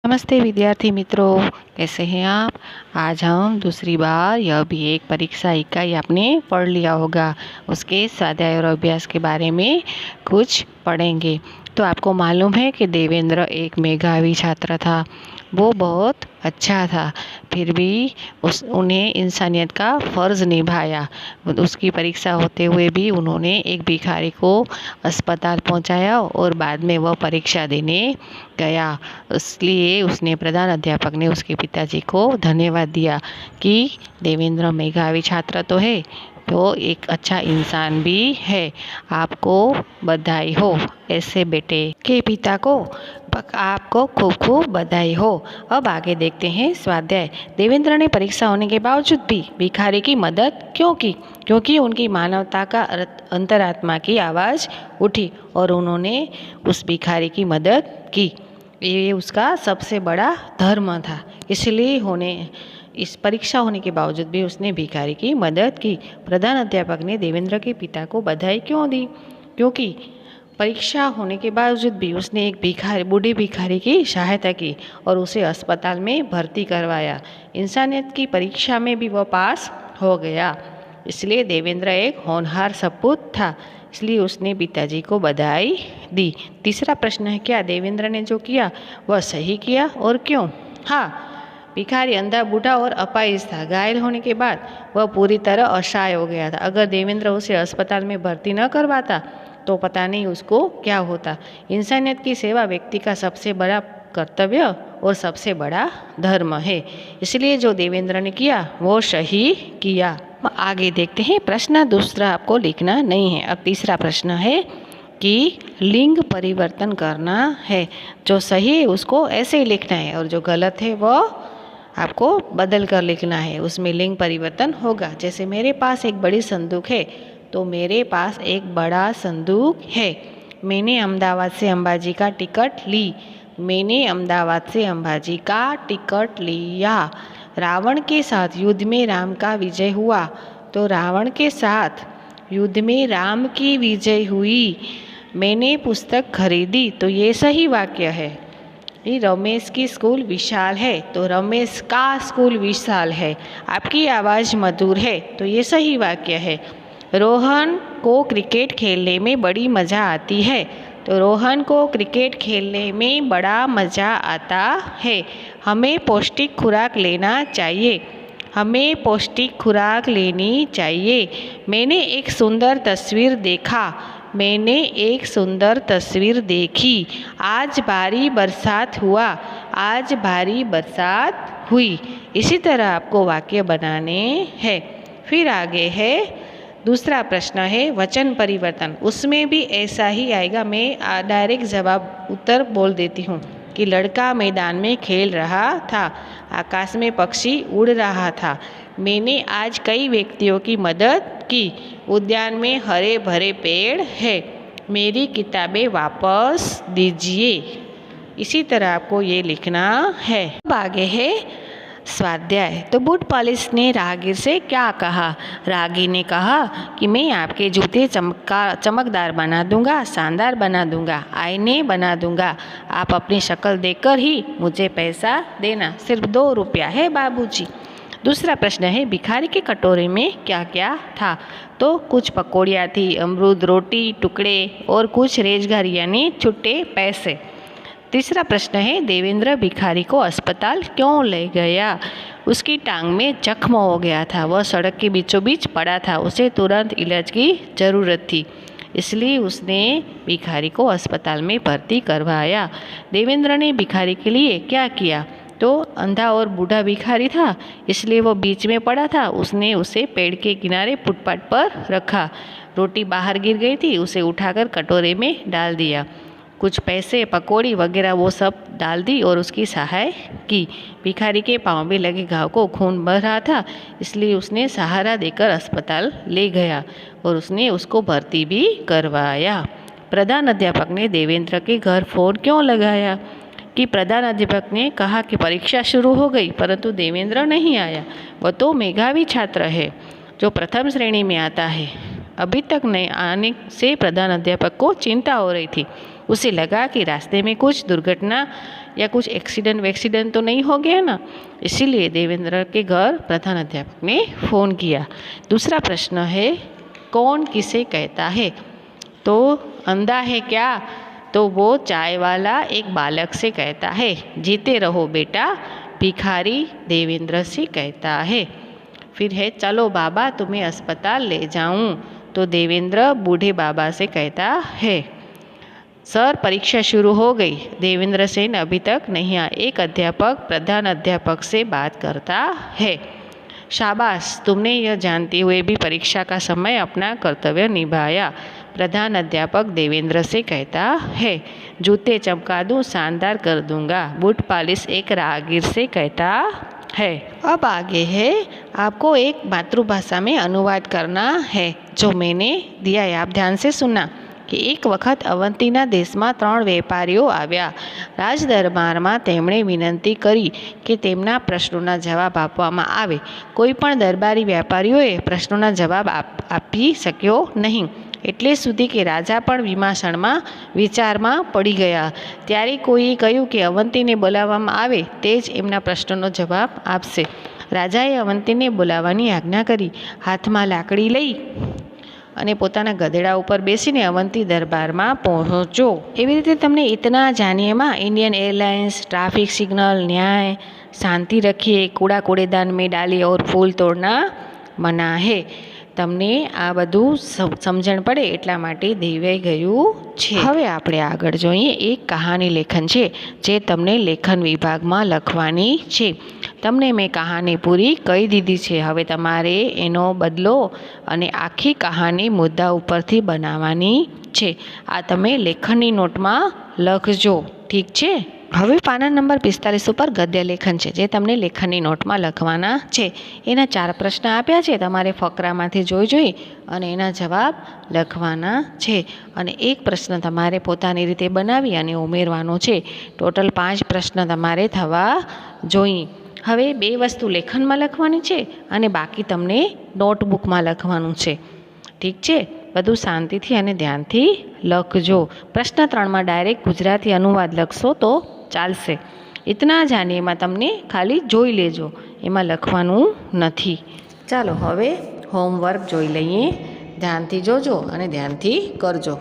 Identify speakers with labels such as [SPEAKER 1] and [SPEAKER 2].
[SPEAKER 1] नमस्ते विद्यार्थी मित्रों, कैसे हैं आप। आज हम दूसरी बार यह भी एक परीक्षा इकाई आपने पढ़ लिया होगा, उसके स्वाध्याय और अभ्यास के बारे में कुछ पढ़ेंगे। तो आपको मालूम है कि देवेंद्र एक मेधावी छात्र था। वो बहुत अच्छा था, फिर भी उन्हें इंसानियत का फ़र्ज़ निभाया। उसकी परीक्षा होते हुए भी उन्होंने एक भिखारी को अस्पताल पहुंचाया और बाद में वह परीक्षा देने गया। इसलिए उसने प्रधान अध्यापक ने उसके पिताजी को धन्यवाद दिया कि देवेंद्र मेधावी छात्र तो है, तो एक अच्छा इंसान भी है। आपको बधाई हो। ऐसे बेटे के पिता को आपको खूब खूब बधाई हो। अब आगे देखते हैं स्वाध्याय। देवेंद्र ने परीक्षा होने के बावजूद भी भिखारी की मदद क्यों की? क्योंकि उनकी मानवता का अंतरात्मा की आवाज़ उठी और उन्होंने उस भिखारी की मदद की। ये उसका सबसे बड़ा धर्म था। इसलिए इस परीक्षा होने के बावजूद भी उसने भिखारी की मदद की। प्रधान अध्यापक ने देवेंद्र के पिता को बधाई क्यों दी? क्योंकि परीक्षा होने के बावजूद भी उसने एक बूढ़े भिखारी की सहायता की और उसे अस्पताल में भर्ती करवाया। इंसानियत की परीक्षा में भी वह पास हो गया। इसलिए देवेंद्र एक होनहार सपूत था। इसलिए उसने पिताजी को बधाई दी। तीसरा प्रश्न है, क्या देवेंद्र ने जो किया वह सही किया और क्यों? हाँ, भिखारी अंधा, बूढ़ा और अपाहिज था। घायल होने के बाद वह पूरी तरह असहाय हो गया था। अगर देवेंद्र उसे अस्पताल में भर्ती न करवाता तो पता नहीं उसको क्या होता। इंसानियत की सेवा व्यक्ति का सबसे बड़ा कर्तव्य और सबसे बड़ा धर्म है। इसलिए जो देवेंद्र ने किया वो सही किया। आगे देखते हैं। प्रश्न दूसरा आपको लिखना नहीं है। अब तीसरा प्रश्न है कि लिंग परिवर्तन करना है। जो सही है उसको ऐसे ही लिखना है और जो गलत है वो आपको बदल कर लिखना है। उसमें लिंग परिवर्तन होगा। जैसे मेरे पास एक बड़ी संदूक है तो मेरे पास एक बड़ा संदूक है। मैंने अहमदाबाद से अंबाजी का टिकट ली। मैंने अहमदाबाद से अंबाजी का टिकट लिया। रावण के साथ युद्ध में राम का विजय हुआ तो रावण के साथ युद्ध में राम की विजय हुई। मैंने पुस्तक खरीदी तो ये सही वाक्य है। रमेश की स्कूल विशाल है तो रमेश का स्कूल विशाल है। आपकी आवाज़ मधुर है तो ये सही वाक्य है। रोहन को क्रिकेट खेलने में बड़ी मज़ा आती है तो रोहन को क्रिकेट खेलने में बड़ा मज़ा आता है। हमें पौष्टिक खुराक लेना चाहिए। हमें पौष्टिक खुराक लेनी चाहिए। मैंने एक सुंदर तस्वीर देखा। मैंने एक सुंदर तस्वीर देखी। आज भारी बरसात हुआ। आज भारी बरसात हुई। इसी तरह आपको वाक्य बनाने हैं। फिर आगे है दूसरा प्रश्न है वचन परिवर्तन। उसमें भी ऐसा ही आएगा। मैं डायरेक्ट जवाब उत्तर बोल देती हूँ कि लड़का मैदान में खेल रहा था। आकाश में पक्षी उड़ रहा था। मैंने आज कई व्यक्तियों की मदद की। उद्यान में हरे भरे पेड़ है। मेरी किताबें वापस दीजिए। इसी तरह आपको ये लिखना है। अब आगे है स्वाध्याय। तो बूट पॉलिश ने राहगीर से क्या कहा? राहगीर ने कहा कि मैं आपके जूते चमकदार बना दूंगा, शानदार बना दूंगा, आईने बना दूंगा। आप अपनी शक्ल देखकर ही मुझे पैसा देना। सिर्फ 2 रुपया है बाबूजी। दूसरा प्रश्न है भिखारी के कटोरे में क्या क्या था? तो कुछ पकौड़ियाँ थी, अमरूद, रोटी टुकड़े और कुछ रेजगार यानी छुट्टे पैसे। तीसरा प्रश्न है देवेंद्र भिखारी को अस्पताल क्यों ले गया? उसकी टांग में जख्म हो गया था। वह सड़क के बीचों बीच पड़ा था। उसे तुरंत इलाज की ज़रूरत थी। इसलिए उसने भिखारी को अस्पताल में भर्ती करवाया। देवेंद्र ने भिखारी के लिए क्या किया? तो अंधा और बूढ़ा भिखारी था, इसलिए वो बीच में पड़ा था। उसने उसे पेड़ के किनारे फुटपाथ पर रखा। रोटी बाहर गिर गई थी, उसे उठाकर कटोरे में डाल दिया। कुछ पैसे, पकौड़ी वगैरह वो सब डाल दी और उसकी सहाय की। भिखारी के पाँव में लगे घाव को खून बह रहा था, इसलिए उसने सहारा देकर अस्पताल ले गया और उसने उसको भर्ती भी करवाया। प्रधान अध्यापक ने देवेंद्र के घर फ़ोन क्यों लगाया? कि प्रधान अध्यापक ने कहा कि परीक्षा शुरू हो गई परंतु देवेंद्र नहीं आया। वह तो मेधावी छात्र है जो प्रथम श्रेणी में आता है। अभी तक नहीं आने से प्रधान अध्यापक को चिंता हो रही थी। उसे लगा कि रास्ते में कुछ दुर्घटना या कुछ एक्सीडेंट तो नहीं हो गया ना। इसीलिए देवेंद्र के घर प्रधान अध्यापक ने फ़ोन किया। दूसरा प्रश्न है, कौन किसे कहता है? तो अंधा है क्या? तो वो चाय वाला एक बालक से कहता है। जीते रहो बेटा, भिखारी देवेंद्र से कहता है। फिर है, चलो बाबा तुम्हें अस्पताल ले जाऊं। तो देवेंद्र बूढ़े बाबा से कहता है। सर परीक्षा शुरू हो गई। देवेंद्र सेन अभी तक नहीं आया। एक अध्यापक प्रधान अध्यापक से बात करता है। शाबाश, तुमने यह जानते हुए भी परीक्षा का समय अपना कर्तव्य निभाया। प्रधान अध्यापक देवेंद्र से कहता है। जूते चमका दूं, शानदार कर दूंगा, बूट पालिश एक राहगीर से कहता है। अब आगे है, आपको एक मातृभाषा में अनुवाद करना है जो मैंने दिया है, आप ध्यान से सुनना। कि एक वखत अवंतीना देशમાં 3 વેપારીઓ આવ્યા। રાજદરબારમાં તેમણે વિનંતી કરી કે તેમના પ્રશ્નોના જવાબ આપવામાં આવે। કોઈ પણ દરબારી વેપારીઓએ પ્રશ્નોના જવાબ આપી શક્યો નહીં, એટલે સુધી કે રાજા પણ વિચારમાં પડી ગયા। ત્યારે કોઈએ કહ્યું કે અવંતીને બોલાવવામાં આવે, તે જ એમના પ્રશ્નોનો જવાબ આપશે। રાજાએ અવંતીને બોલાવવાની આજ્ઞા કરી। હાથમાં લાકડી લઈ અને પોતાના ગધેડા ઉપર બેસીને અવંતી દરબારમાં પહોંચ્યો। એવી રીતે તમને ઇતના જાનિએમાં इंडियन एयरलाइंस, ट्रैफिक सिग्नल, न्याय, शांति रखिए, कूड़ा कूड़ेदान में डालिए और फूल तोड़ना मना है, તમને આ બધું સમજણ પડે એટલા માટે દેવાઈ ગયું છે। હવે આપણે આગળ જોઈએ। એક કહાની લેખન છે જે તમને લેખન વિભાગમાં લખવાની છે। તમને મેં કહાની પૂરી કહી દીધી છે। હવે તમારે એનો બદલો અને આખી કહાની મુદ્દા ઉપરથી બનાવવાની છે। આ તમે લેખનની નોટમાં લખજો, ઠીક છે। હવે પાના નંબર 45 ઉપર ગદ્ય લેખન છે જે તમને લેખનની નોટમાં લખવાના છે। એના 4 પ્રશ્ન આપ્યા છે, તમારે ફકરામાંથી જોઈ અને એના જવાબ લખવાના છે। અને એક પ્રશ્ન તમારે પોતાની રીતે બનાવી અને ઉમેરવાનો છે। ટોટલ 5 પ્રશ્ન તમારે થવા જોઈએ। હવે 2 વસ્તુ લેખનમાં લખવાની છે અને બાકી તમને નોટબુકમાં લખવાનું છે, ઠીક છે। બધું શાંતિથી અને ધ્યાનથી લખજો। પ્રશ્ન 3માં ડાયરેક્ટ ગુજરાતી અનુવાદ લખશો તો ચાલશે। ઇતના જાણીએમાં તમને ખાલી જોઈ લેજો, એમાં લખવાનું નથી। ચાલો હવે હોમવર્ક જોઈ લઈએ। ધ્યાનથી જોજો અને ધ્યાનથી કરજો।